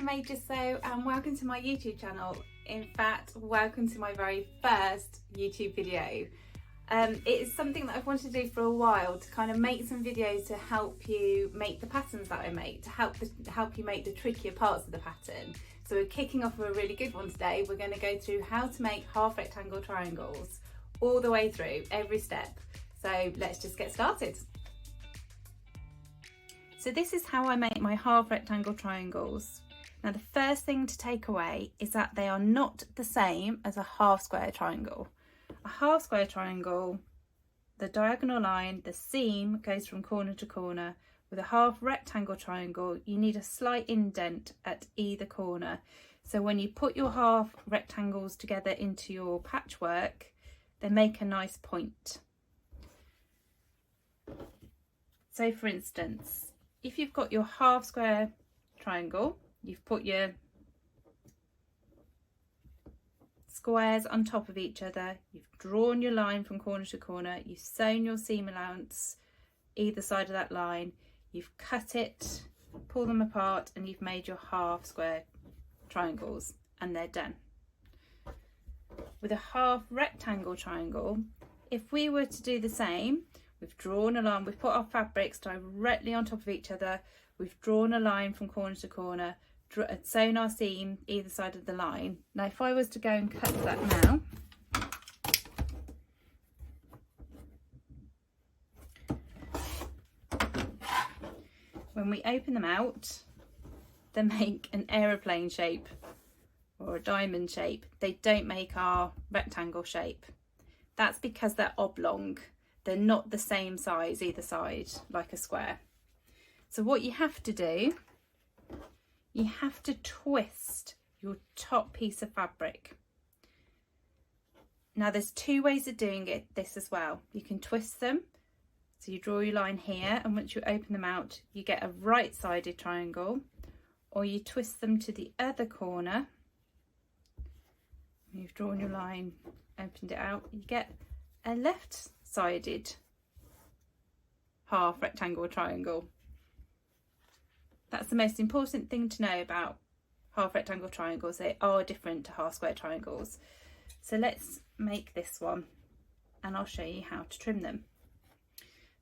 Just Sew, and welcome to my YouTube channel. In fact, welcome to my very first YouTube video. It is something that I've wanted to do for a while, to kind of make some videos to help you make the patterns that I make, to help you make the trickier parts of the pattern. So we're kicking off with a really good one today. We're going to go through how to make half rectangle triangles all the way through, every step. So let's just get started. So this is how I make my half rectangle triangles. Now the first thing to take away is that they are not the same as a half square triangle. A half square triangle, the diagonal line, the seam goes from corner to corner. With a half rectangle triangle, you need a slight indent at either corner. So when you put your half rectangles together into your patchwork, they make a nice point. So for instance, if you've got your half square triangle, you've put your squares on top of each other, you've drawn your line from corner to corner, you've sewn your seam allowance either side of that line, you've cut it, pull them apart, and you've made your half square triangles, and they're done. With a half rectangle triangle, if we were to do the same, we've drawn a line, we've put our fabrics directly on top of each other, we've drawn a line from corner to corner, sewn our seam either side of the line. Now if I was to go and cut that now, when we open them out, they make an aeroplane shape or a diamond shape. They don't make our rectangle shape. That's because they're oblong. They're not the same size either side like a square. So what you have to do, you have to twist your top piece of fabric. Now there's two ways of doing this as well. You can twist them. So you draw your line here, and once you open them out, you get a right-sided triangle, or you twist them to the other corner. You've drawn your line, opened it out, you get a left-sided half rectangle triangle. That's the most important thing to know about half rectangle triangles. They are different to half square triangles. So let's make this one, and I'll show you how to trim them.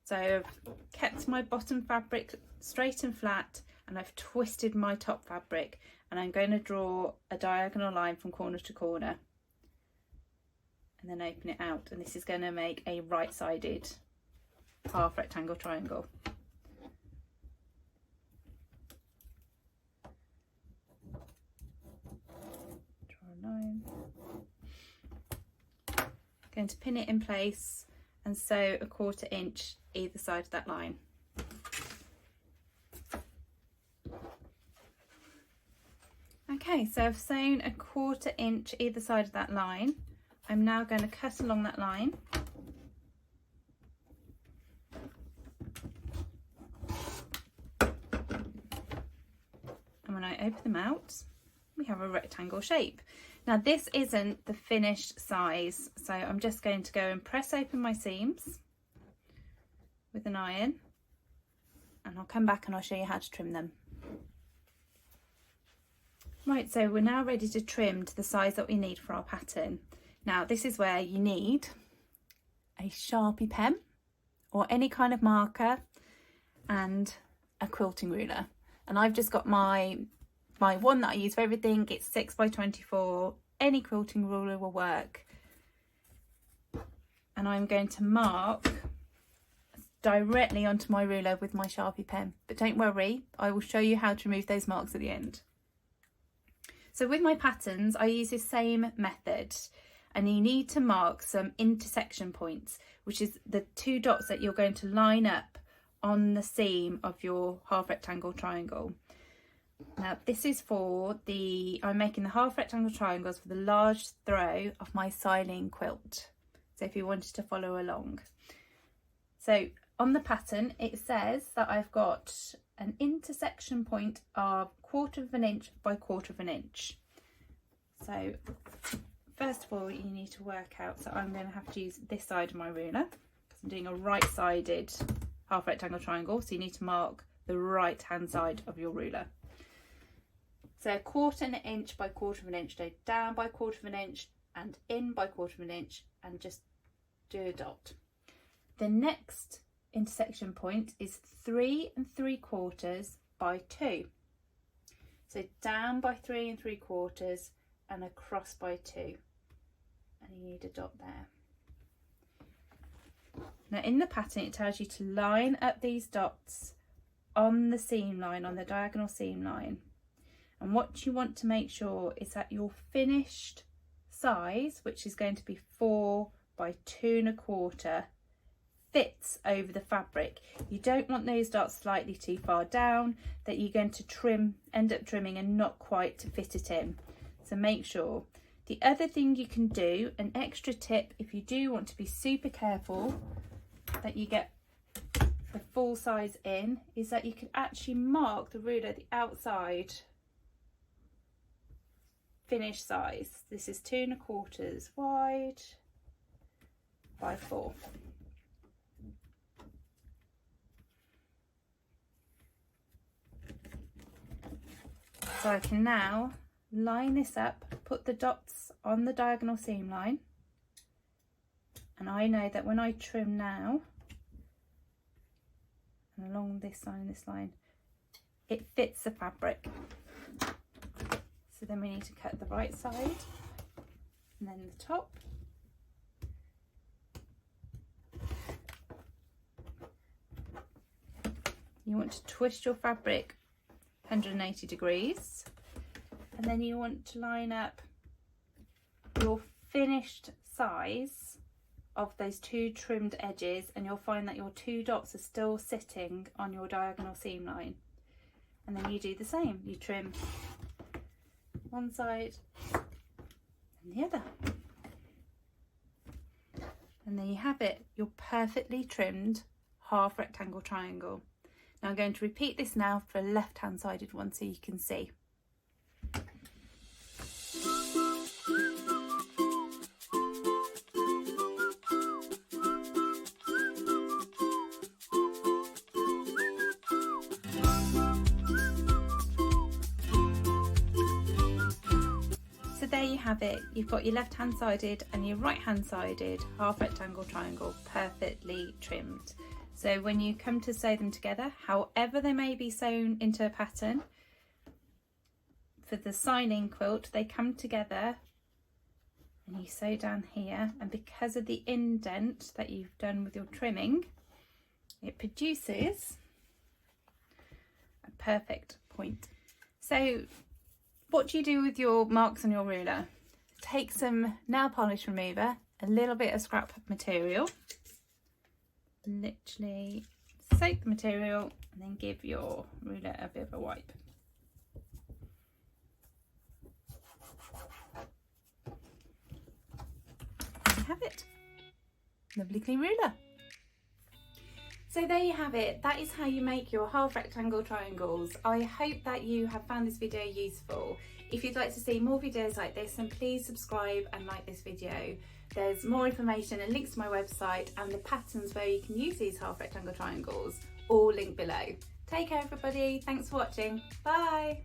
So I've kept my bottom fabric straight and flat, and I've twisted my top fabric, and I'm going to draw a diagonal line from corner to corner and then open it out, and this is going to make a right-sided half rectangle triangle. Draw a line. Going to pin it in place and sew a 1/4 inch either side of that line. Okay, so I've sewn a 1/4 inch either side of that line. I'm now going to cut along that line. And when I open them out, we have a rectangle shape. Now this isn't the finished size, so I'm just going to go and press open my seams with an iron, and I'll come back and I'll show you how to trim them. Right, so we're now ready to trim to the size that we need for our pattern. Now this is where you need a Sharpie pen or any kind of marker and a quilting ruler. And I've just got my one that I use for everything. It's 6 by 24. Any quilting ruler will work. And I'm going to mark directly onto my ruler with my Sharpie pen. But don't worry, I will show you how to remove those marks at the end. So with my patterns, I use the same method. And you need to mark some intersection points, which is the 2 dots that you're going to line up on the seam of your half rectangle triangle. Now this is for I'm making the half rectangle triangles for the large throw of my Seiling quilt. So if you wanted to follow along. So on the pattern, it says that I've got an intersection point of 1/4 inch by 1/4 inch. So first of all, you need to work out, so I'm going to have to use this side of my ruler because I'm doing a right-sided half rectangle triangle, so you need to mark the right hand side of your ruler. So 1/4 inch by 1/4 inch, go down by 1/4 inch and in by 1/4 inch, and just do a dot. The next intersection point is 3 3/4 by 2. So down by 3 3/4 and across by 2, and you need a dot there. Now in the pattern it tells you to line up these dots on the seam line, on the diagonal seam line, and what you want to make sure is that your finished size, which is going to be 4 by 2 1/4, fits over the fabric. You don't want those dots slightly too far down that you're going to end up trimming and not quite to fit it in. So make sure. The other thing you can do, an extra tip if you do want to be super careful that you get the full size in, is that you can actually mark the ruler the outside finished size. This is 2 1/4 wide by 4. So I can now line this up, put the dots on the diagonal seam line, and I know that when I trim now, and along this line, it fits the fabric. So then we need to cut the right side and then the top. You want to twist your fabric 180 degrees, and then you want to line up your finished size of those 2 trimmed edges, and you'll find that your 2 dots are still sitting on your diagonal seam line. And then you do the same, you trim one side and the other, and there you have it, your perfectly trimmed half rectangle triangle. Now I'm going to repeat this now for a left hand sided one so you can see. So there you have it, you've got your left hand sided and your right hand sided half rectangle triangle perfectly trimmed. So when you come to sew them together, however they may be sewn into a pattern, for the signing quilt, they come together and you sew down here, and because of the indent that you've done with your trimming, it produces a perfect point. So what do you do with your marks on your ruler? Take some nail polish remover, a little bit of scrap material, literally soak the material and then give your ruler a bit of a wipe. There you have it, lovely clean ruler. So there you have it, that is how you make your half rectangle triangles. I hope that you have found this video useful. If you'd like to see more videos like this, then please subscribe and like this video. There's more information and links to my website and the patterns where you can use these half rectangle triangles, all linked below. Take care everybody, thanks for watching, bye!